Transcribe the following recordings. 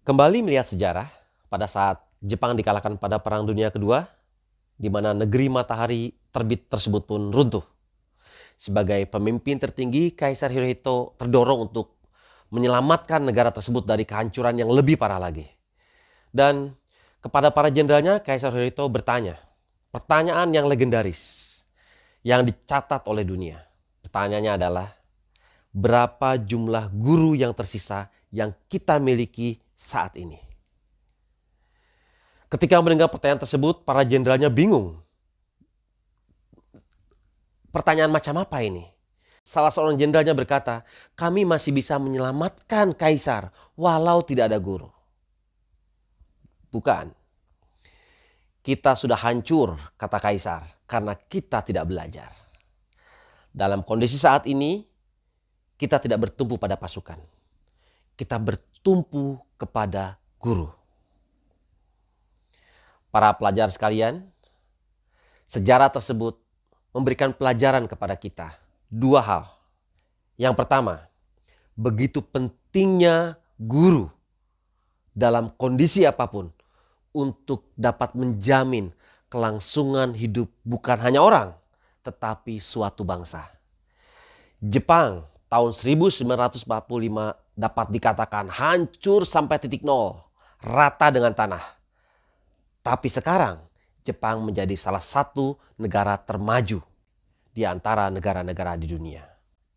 Kembali melihat sejarah pada saat Jepang dikalahkan pada Perang Dunia Kedua, di mana negeri matahari terbit tersebut pun runtuh. Sebagai pemimpin tertinggi, Kaisar Hirohito terdorong untuk menyelamatkan negara tersebut dari kehancuran yang lebih parah lagi. Dan kepada para jenderalnya, Kaisar Hirohito bertanya, pertanyaan yang legendaris, yang dicatat oleh dunia. Pertanyaannya adalah, berapa jumlah guru yang tersisa yang kita miliki saat ini? Ketika mendengar pertanyaan tersebut, para jenderalnya bingung. Pertanyaan macam apa ini? Salah seorang jenderalnya berkata, kami masih bisa menyelamatkan kaisar walau tidak ada guru. Bukan. Kita sudah hancur, kata kaisar, karena kita tidak belajar. Dalam kondisi saat ini, kita tidak bertumpu pada pasukan. Kita bertumpu kepada guru. Para pelajar sekalian, sejarah tersebut memberikan pelajaran kepada kita dua hal. Yang pertama, begitu pentingnya guru dalam kondisi apapun untuk dapat menjamin kelangsungan hidup bukan hanya orang, tetapi suatu bangsa. Jepang tahun 1945 dapat dikatakan hancur sampai titik nol, rata dengan tanah. Tapi sekarang Jepang menjadi salah satu negara termaju di antara negara-negara di dunia.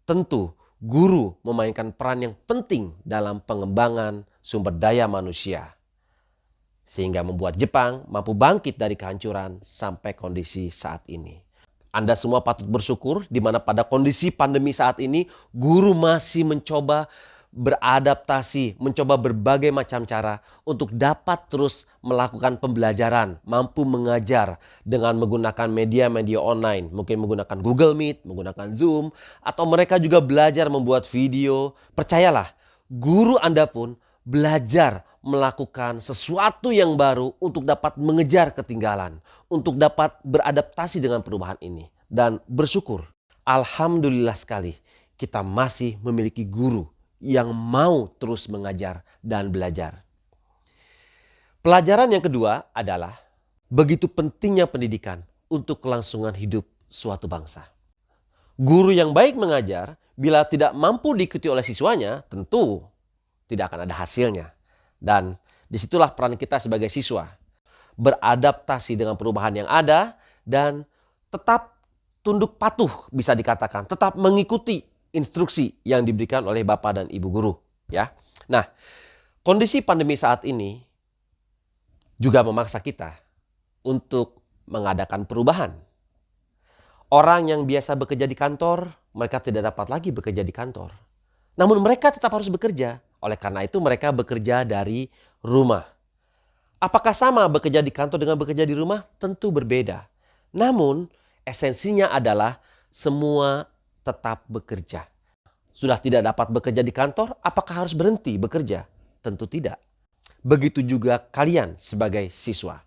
Tentu guru memainkan peran yang penting dalam pengembangan sumber daya manusia, sehingga membuat Jepang mampu bangkit dari kehancuran sampai kondisi saat ini. Anda semua patut bersyukur di mana pada kondisi pandemi saat ini guru masih mencoba beradaptasi, mencoba berbagai macam cara untuk dapat terus melakukan pembelajaran, mampu mengajar dengan menggunakan media-media online, mungkin menggunakan Google Meet, menggunakan Zoom, atau mereka juga belajar membuat video. Percayalah, guru Anda pun belajar melakukan sesuatu yang baru untuk dapat mengejar ketinggalan, untuk dapat beradaptasi dengan perubahan ini. Dan bersyukur, alhamdulillah sekali, kita masih memiliki guru yang mau terus mengajar dan belajar. Pelajaran yang kedua adalah begitu pentingnya pendidikan untuk kelangsungan hidup suatu bangsa. Guru yang baik mengajar bila tidak mampu diikuti oleh siswanya, tentu tidak akan ada hasilnya. Dan disitulah peran kita sebagai siswa. Beradaptasi dengan perubahan yang ada dan tetap tunduk patuh, bisa dikatakan. Tetap mengikuti instruksi yang diberikan oleh Bapak dan Ibu guru. Ya. Nah, kondisi pandemi saat ini juga memaksa kita untuk mengadakan perubahan. Orang yang biasa bekerja di kantor, mereka tidak dapat lagi bekerja di kantor. Namun mereka tetap harus bekerja. Oleh karena itu mereka bekerja dari rumah. Apakah sama bekerja di kantor dengan bekerja di rumah? Tentu berbeda. Namun esensinya adalah semua tetap bekerja. Sudah tidak dapat bekerja di kantor, apakah harus berhenti bekerja? Tentu tidak. Begitu juga kalian sebagai siswa.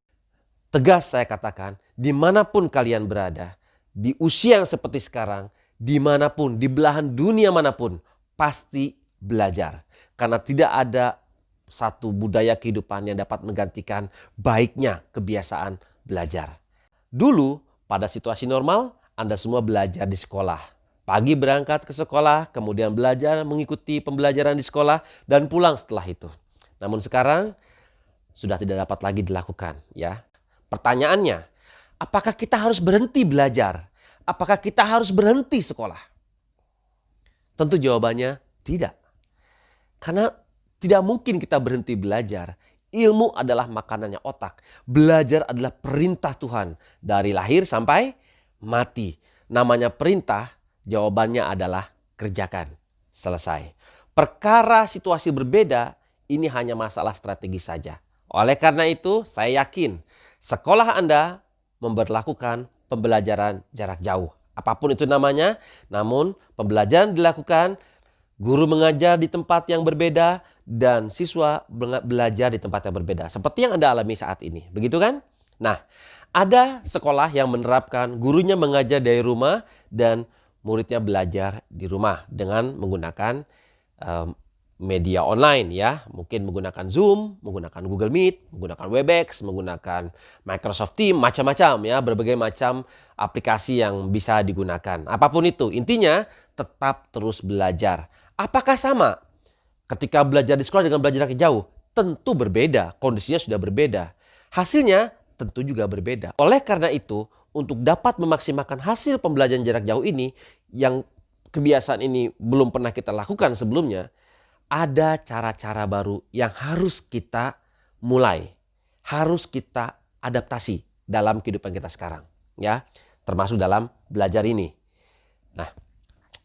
Tegas saya katakan, dimanapun kalian berada, di usia yang seperti sekarang, dimanapun, di belahan dunia manapun, pasti belajar. Karena tidak ada satu budaya kehidupan yang dapat menggantikan baiknya kebiasaan belajar. Dulu, pada situasi normal, Anda semua belajar di sekolah. Pagi berangkat ke sekolah, kemudian belajar mengikuti pembelajaran di sekolah, dan pulang setelah itu. Namun sekarang, sudah tidak dapat lagi dilakukan. Ya. Pertanyaannya, apakah kita harus berhenti belajar? Apakah kita harus berhenti sekolah? Tentu jawabannya tidak. Karena tidak mungkin kita berhenti belajar. Ilmu adalah makanannya otak. Belajar adalah perintah Tuhan. Dari lahir sampai mati. Namanya perintah, jawabannya adalah kerjakan. Selesai. Perkara situasi berbeda, ini hanya masalah strategi saja. Oleh karena itu, saya yakin sekolah Anda memberlakukan pembelajaran jarak jauh. Apapun itu namanya, namun pembelajaran dilakukan, guru mengajar di tempat yang berbeda dan siswa belajar di tempat yang berbeda. Seperti yang Anda alami saat ini. Begitu kan? Nah, ada sekolah yang menerapkan gurunya mengajar dari rumah dan muridnya belajar di rumah dengan menggunakan media online ya, mungkin menggunakan Zoom, menggunakan Google Meet, menggunakan Webex, menggunakan Microsoft Teams, macam-macam ya, berbagai macam aplikasi yang bisa digunakan. Apapun itu, intinya tetap terus belajar. Apakah sama ketika belajar di sekolah dengan belajar jarak jauh? Tentu berbeda, kondisinya sudah berbeda. Hasilnya tentu juga berbeda. Oleh karena itu, untuk dapat memaksimalkan hasil pembelajaran jarak jauh ini, yang kebiasaan ini belum pernah kita lakukan sebelumnya, ada cara-cara baru yang harus kita mulai, harus kita adaptasi dalam kehidupan kita sekarang, ya, termasuk dalam belajar ini. Nah,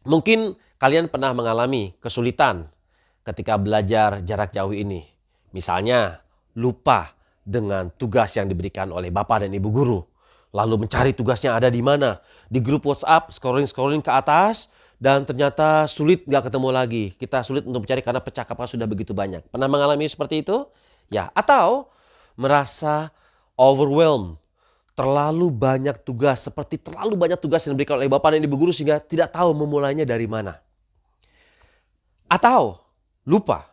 mungkin kalian pernah mengalami kesulitan ketika belajar jarak jauh ini. Misalnya, lupa dengan tugas yang diberikan oleh Bapak dan Ibu guru. Lalu mencari tugasnya ada di mana. Di grup WhatsApp, scrolling ke atas, dan ternyata sulit nggak ketemu lagi. Kita sulit untuk mencari karena percakapan sudah begitu banyak. Pernah mengalami seperti itu? Ya, atau merasa overwhelmed. Terlalu banyak tugas, seperti terlalu banyak tugas yang diberikan oleh Bapak dan Ibu guru sehingga tidak tahu memulainya dari mana. Atau lupa,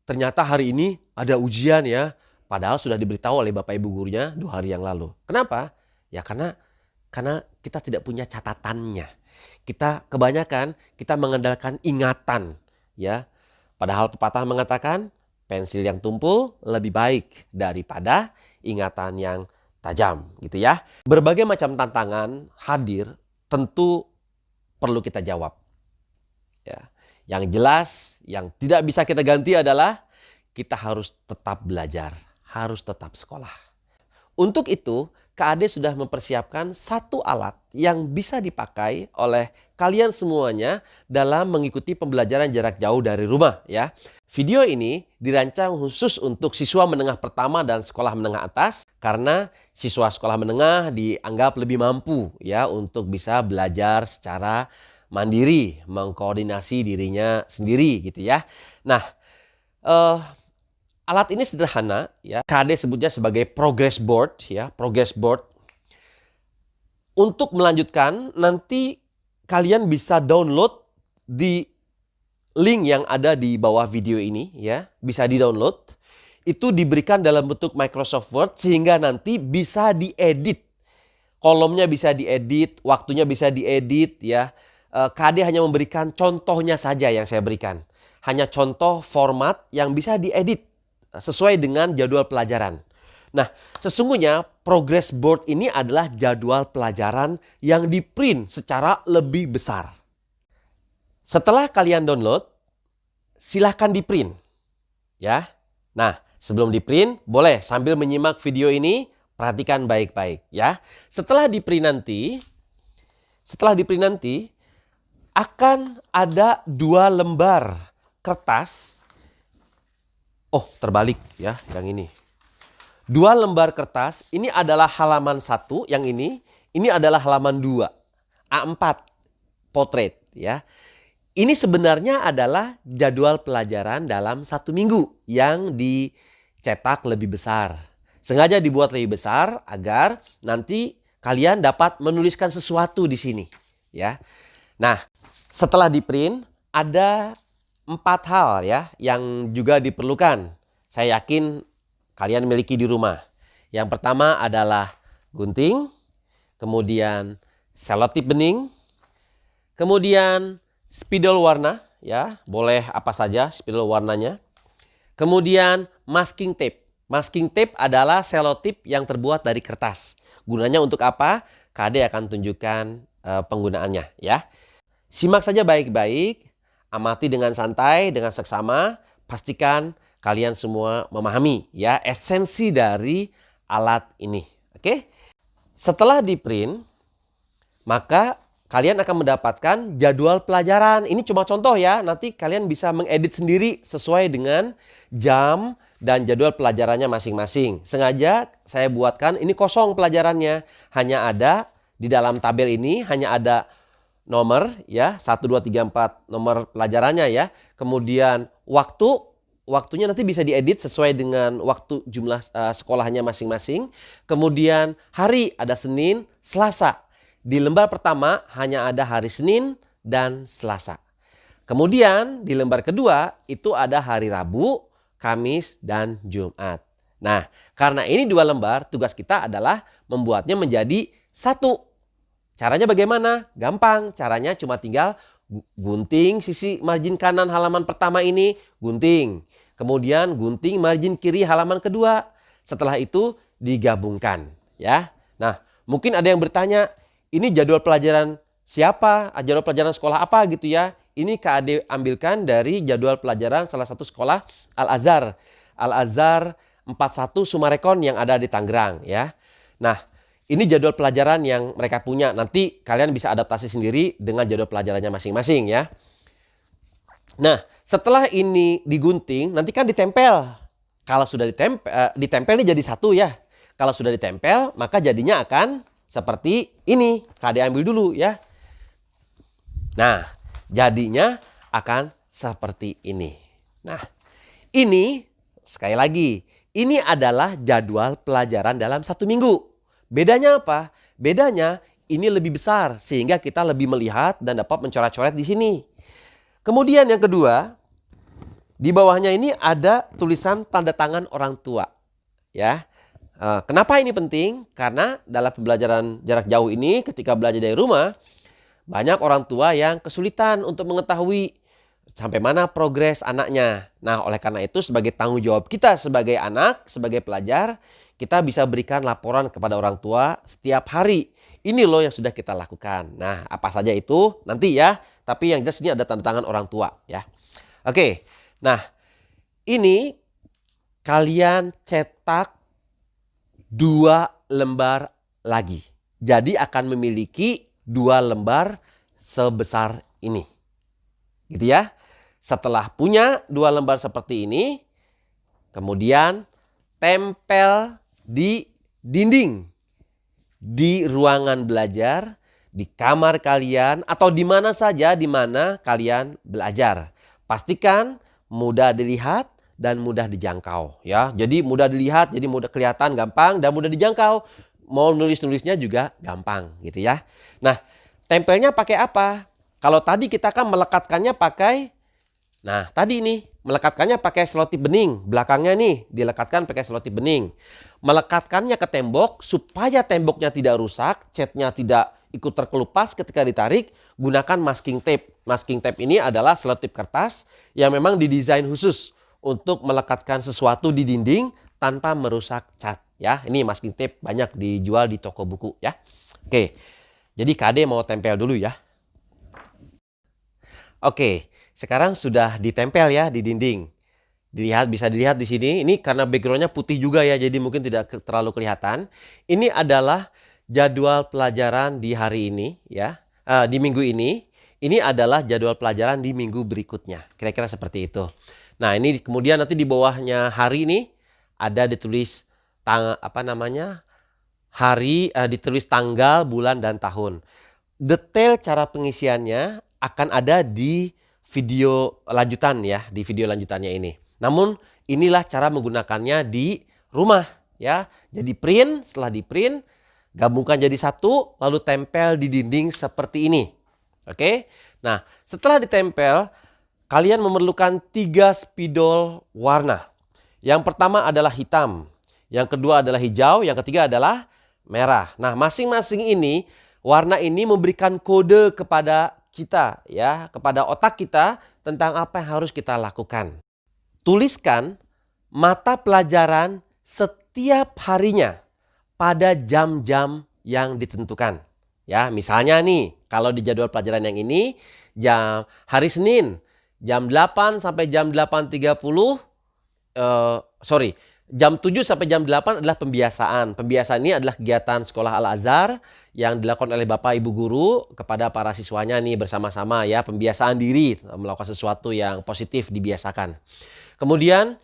ternyata hari ini ada ujian ya. Padahal sudah diberitahu oleh Bapak Ibu gurunya 2 hari yang lalu. Kenapa? Ya karena kita tidak punya catatannya. Kebanyakan kita mengandalkan ingatan ya. Padahal pepatah mengatakan pensil yang tumpul lebih baik daripada ingatan yang tajam gitu ya. Berbagai macam tantangan hadir tentu perlu kita jawab. Ya. Yang jelas yang tidak bisa kita ganti adalah kita harus tetap belajar, harus tetap sekolah. Untuk itu, KAD sudah mempersiapkan satu alat yang bisa dipakai oleh kalian semuanya dalam mengikuti pembelajaran jarak jauh dari rumah ya. Video ini dirancang khusus untuk siswa menengah pertama dan sekolah menengah atas karena siswa sekolah menengah dianggap lebih mampu ya untuk bisa belajar secara mandiri, mengkoordinasi dirinya sendiri gitu ya. Nah, alat ini sederhana ya. KAD sebutnya sebagai progress board ya, progress board. Untuk melanjutkan nanti kalian bisa download di link yang ada di bawah video ini ya, bisa di-download. Itu diberikan dalam bentuk Microsoft Word sehingga nanti bisa diedit. Kolomnya bisa diedit, waktunya bisa diedit ya. KAD hanya memberikan contohnya saja yang saya berikan. Hanya contoh format yang bisa diedit sesuai dengan jadwal pelajaran. Nah, sesungguhnya progress board ini adalah jadwal pelajaran yang di-print secara lebih besar. Setelah kalian download, silahkan di-print. Ya. Nah, sebelum di-print, boleh sambil menyimak video ini, perhatikan baik-baik ya. Setelah di-print nanti akan ada 2 lembar kertas. Oh, terbalik ya, yang ini. 2 lembar kertas, ini adalah halaman 1, yang ini adalah halaman 2. A4 potret ya. Ini sebenarnya adalah jadwal pelajaran dalam 1 minggu yang dicetak lebih besar. Sengaja dibuat lebih besar agar nanti kalian dapat menuliskan sesuatu di sini ya. Nah, setelah di-print ada 4 hal ya yang juga diperlukan. Saya yakin kalian miliki di rumah. Yang pertama adalah gunting, kemudian selotip bening, kemudian spidol warna ya, boleh apa saja spidol warnanya. Kemudian masking tape. Masking tape adalah selotip yang terbuat dari kertas. Gunanya untuk apa? KAD akan tunjukkan penggunaannya ya. Simak saja baik-baik, amati dengan santai, dengan seksama, pastikan kalian semua memahami ya esensi dari alat ini. Oke? Setelah di-print, maka kalian akan mendapatkan jadwal pelajaran. Ini cuma contoh ya, nanti kalian bisa mengedit sendiri sesuai dengan jam dan jadwal pelajarannya masing-masing. Sengaja saya buatkan ini kosong pelajarannya, hanya ada di dalam tabel ini hanya ada nomor ya, 1, 2, 3, 4 nomor pelajarannya ya. Kemudian waktunya nanti bisa diedit sesuai dengan waktu jumlah sekolahnya masing-masing. Kemudian hari ada Senin, Selasa. Di lembar pertama hanya ada hari Senin dan Selasa. Kemudian di lembar kedua itu ada hari Rabu, Kamis, dan Jumat. Nah, karena ini 2 lembar, tugas kita adalah membuatnya menjadi 1. Caranya bagaimana? Gampang, caranya cuma tinggal gunting sisi margin kanan halaman pertama ini, gunting. Kemudian gunting margin kiri halaman kedua. Setelah itu digabungkan, ya. Nah, mungkin ada yang bertanya, ini jadwal pelajaran siapa? Jadwal pelajaran sekolah apa gitu ya? Ini Kak Ade ambilkan dari jadwal pelajaran salah satu sekolah Al-Azhar. Al-Azhar 41 Sumarekon yang ada di Tangerang, ya. Nah, ini jadwal pelajaran yang mereka punya. Nanti kalian bisa adaptasi sendiri dengan jadwal pelajarannya masing-masing, ya. Nah, setelah ini digunting, nanti kan ditempel. Kalau sudah ditempel ini jadi 1 ya. Kalau sudah ditempel, maka jadinya akan seperti ini. Kak Ade ambil dulu ya. Nah, jadinya akan seperti ini. Nah, ini sekali lagi, ini adalah jadwal pelajaran dalam 1 minggu. Bedanya apa? Bedanya ini lebih besar sehingga kita lebih melihat dan dapat mencoret-coret di sini. Kemudian yang kedua, di bawahnya ini ada tulisan tanda tangan orang tua. Ya, kenapa ini penting? Karena dalam pembelajaran jarak jauh ini, ketika belajar dari rumah, banyak orang tua yang kesulitan untuk mengetahui sampai mana progres anaknya. Nah, oleh karena itu sebagai tanggung jawab kita sebagai anak, sebagai pelajar, kita bisa berikan laporan kepada orang tua setiap hari. Ini loh yang sudah kita lakukan. Nah, apa saja itu nanti ya. Tapi yang jelas ini ada tanda tangan orang tua ya. Oke, nah ini kalian cetak 2 lembar lagi. Jadi akan memiliki 2 lembar sebesar ini. Gitu ya. Setelah punya 2 lembar seperti ini, kemudian tempel di dinding, di ruangan belajar, di kamar kalian, atau di mana saja di mana kalian belajar. Pastikan mudah dilihat dan mudah dijangkau ya. Jadi mudah dilihat, jadi mudah kelihatan, gampang, dan mudah dijangkau. Mau nulis-nulisnya juga gampang gitu ya. Nah, tempelnya pakai apa? Kalau tadi kita kan melekatkannya pakai, nah tadi nih melekatkannya pakai selotip bening. Belakangnya nih dilekatkan pakai selotip bening. Melekatkannya ke tembok supaya temboknya tidak rusak, catnya tidak ikut terkelupas ketika ditarik, gunakan masking tape. Masking tape ini adalah selotip kertas yang memang didesain khusus untuk melekatkan sesuatu di dinding tanpa merusak cat. Ya, ini masking tape banyak dijual di toko buku ya. Oke, jadi Kak Ade mau tempel dulu ya. Oke, sekarang sudah ditempel ya di dinding. Bisa dilihat di sini. Ini karena backgroundnya putih juga ya, jadi mungkin tidak terlalu kelihatan. Ini adalah jadwal pelajaran di hari ini ya, di minggu ini. Ini adalah jadwal pelajaran di minggu berikutnya. Kira-kira seperti itu. Nah, ini kemudian nanti di bawahnya hari ini ada ditulis hari, ditulis tanggal, bulan, dan tahun. Detail cara pengisiannya akan ada di video lanjutan ya, di video lanjutannya ini. Namun inilah cara menggunakannya di rumah ya. Jadi print, setelah di print, gabungkan jadi 1, lalu tempel di dinding seperti ini. Oke. Nah, setelah ditempel, kalian memerlukan 3 spidol warna. Yang pertama adalah hitam. Yang kedua adalah hijau, yang ketiga adalah merah. Nah, masing-masing ini, warna ini memberikan kode kepada kita ya, kepada otak kita tentang apa yang harus kita lakukan. Tuliskan mata pelajaran setiap harinya pada jam-jam yang ditentukan. Ya, misalnya nih, kalau di jadwal pelajaran yang ini, hari Senin, jam 8 sampai jam 8.30, jam 7 sampai jam 8 adalah pembiasaan. Pembiasaan ini adalah kegiatan sekolah Al-Azhar yang dilakukan oleh Bapak Ibu Guru kepada para siswanya nih bersama-sama ya, pembiasaan diri melakukan sesuatu yang positif dibiasakan. Kemudian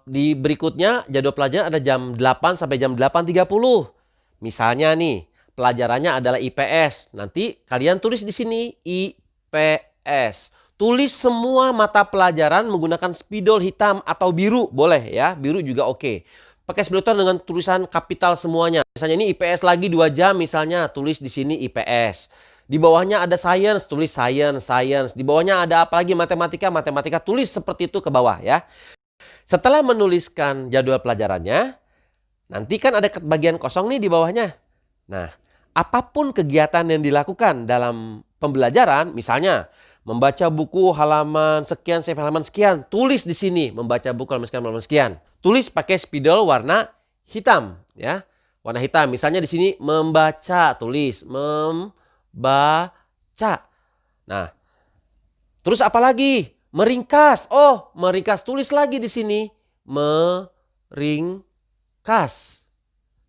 di berikutnya jadwal pelajaran ada jam 8 sampai jam 8.30. Misalnya nih, pelajarannya adalah IPS. Nanti kalian tulis di sini IPS. Tulis semua mata pelajaran menggunakan spidol hitam atau biru, boleh ya, biru juga oke. Pakai spidol dengan tulisan kapital semuanya. Misalnya ini IPS lagi 2 jam misalnya, tulis di sini IPS. Di bawahnya ada science, tulis science, science. Di bawahnya ada apa lagi? Matematika, matematika, tulis seperti itu ke bawah ya. Setelah menuliskan jadwal pelajarannya, nanti kan ada bagian kosong nih di bawahnya. Nah, apapun kegiatan yang dilakukan dalam pembelajaran, misalnya membaca buku halaman sekian sampai halaman sekian, tulis di sini membaca buku halaman sekian. Tulis pakai spidol warna hitam ya. Warna hitam. Misalnya di sini membaca, tulis membaca. Nah, terus apa lagi? Meringkas. Oh, meringkas, tulis lagi di sini meringkas.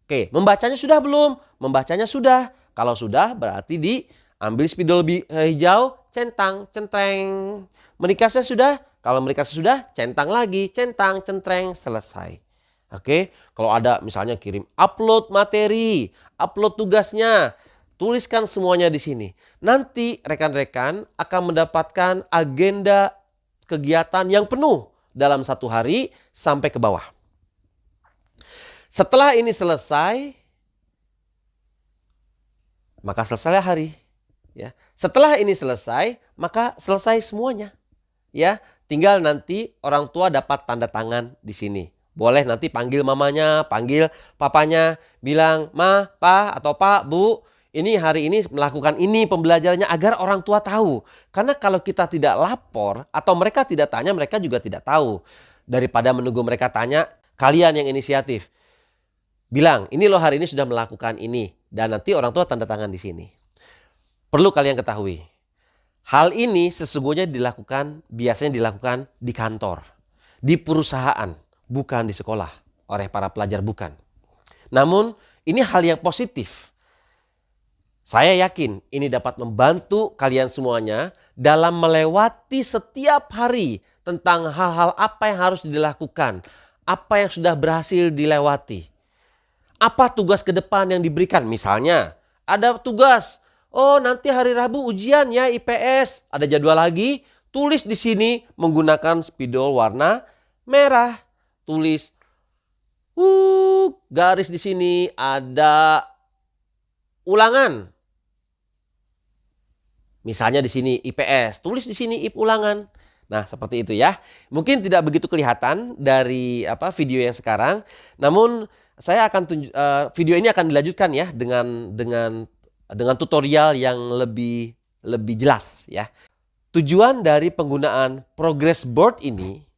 Oke, membacanya sudah belum? Membacanya sudah. Kalau sudah berarti diambil spidol hijau, centang, centreng. Meringkasnya sudah? Kalau meringkasnya sudah, centang lagi, centang, centreng, selesai. Oke, kalau ada misalnya kirim upload materi, upload tugasnya, tuliskan semuanya di sini. Nanti rekan-rekan akan mendapatkan agenda kegiatan yang penuh dalam satu hari sampai ke bawah. Setelah ini selesai, maka selesai hari. Ya. Setelah ini selesai, maka selesai semuanya. Ya, tinggal nanti orang tua dapat tanda tangan di sini. Boleh nanti panggil mamanya, panggil papanya, bilang, "Ma, Pa, atau Pak, Bu, ini hari ini melakukan ini pembelajarannya," agar orang tua tahu. Karena kalau kita tidak lapor atau mereka tidak tanya, mereka juga tidak tahu. Daripada menunggu mereka tanya, kalian yang inisiatif. Bilang, "Ini loh hari ini sudah melakukan ini." Dan nanti orang tua tanda tangan di sini. Perlu kalian ketahui, hal ini sesungguhnya biasanya dilakukan di kantor, di perusahaan, bukan di sekolah, oleh para pelajar bukan. Namun ini hal yang positif. Saya yakin ini dapat membantu kalian semuanya dalam melewati setiap hari tentang hal-hal apa yang harus dilakukan, apa yang sudah berhasil dilewati. Apa tugas ke depan yang diberikan? Misalnya ada tugas, oh nanti hari Rabu ujian ya IPS, ada jadwal lagi, tulis di sini menggunakan spidol warna merah. Tulis garis di sini ada ulangan. Misalnya di sini IPS, tulis di sini ulangan. Nah, seperti itu ya. Mungkin tidak begitu kelihatan dari video yang sekarang, namun saya akan video ini akan dilanjutkan ya dengan tutorial yang lebih jelas ya. Tujuan dari penggunaan progress board ini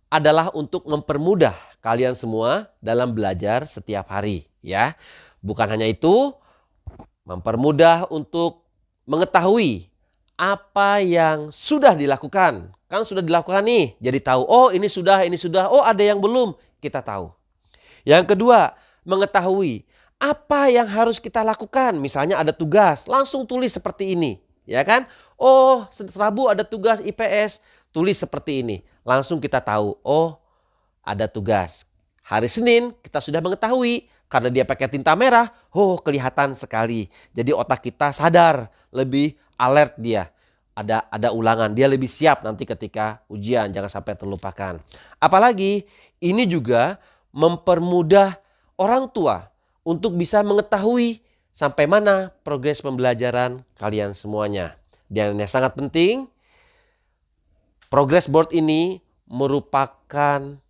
adalah untuk mempermudah kalian semua dalam belajar setiap hari ya. Bukan hanya itu, mempermudah untuk mengetahui apa yang sudah dilakukan. Kan sudah dilakukan nih, jadi tahu, oh ini sudah, oh ada yang belum, kita tahu. Yang kedua, mengetahui apa yang harus kita lakukan. Misalnya ada tugas, langsung tulis seperti ini, ya kan? Oh, Rabu ada tugas IPS, tulis seperti ini. Langsung kita tahu, oh ada tugas. Hari Senin kita sudah mengetahui, karena dia pakai tinta merah, oh kelihatan sekali. Jadi otak kita sadar, lebih alert dia. Ada ulangan, dia lebih siap nanti ketika ujian, jangan sampai terlupakan. Apalagi ini juga mempermudah orang tua untuk bisa mengetahui sampai mana progres pembelajaran kalian semuanya. Dan yang sangat penting, progress board ini merupakan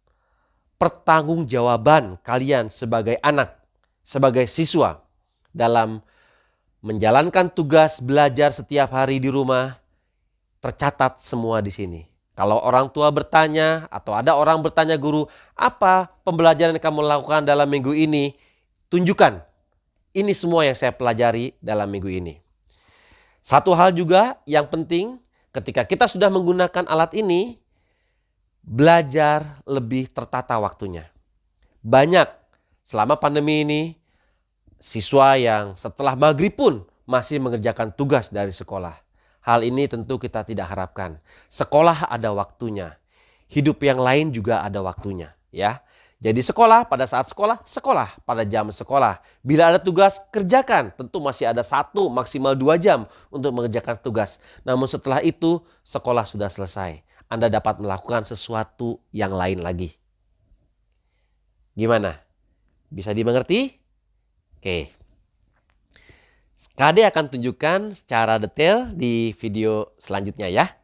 pertanggungjawaban kalian sebagai anak, sebagai siswa dalam menjalankan tugas belajar setiap hari di rumah. Tercatat semua di sini. Kalau orang tua bertanya atau ada orang bertanya guru, apa pembelajaran yang kamu lakukan dalam minggu ini? Tunjukkan. Ini semua yang saya pelajari dalam minggu ini. Satu hal juga yang penting, ketika kita sudah menggunakan alat ini, belajar lebih tertata waktunya. Banyak selama pandemi ini, siswa yang setelah maghrib pun masih mengerjakan tugas dari sekolah. Hal ini tentu kita tidak harapkan. Sekolah ada waktunya. Hidup yang lain juga ada waktunya, ya. Jadi sekolah pada saat sekolah, sekolah pada jam sekolah. Bila ada tugas, kerjakan. Tentu masih ada 1 maksimal 2 jam untuk mengerjakan tugas. Namun setelah itu, sekolah sudah selesai. Anda dapat melakukan sesuatu yang lain lagi. Gimana? Bisa dimengerti? Oke. Kade akan tunjukkan secara detail di video selanjutnya ya.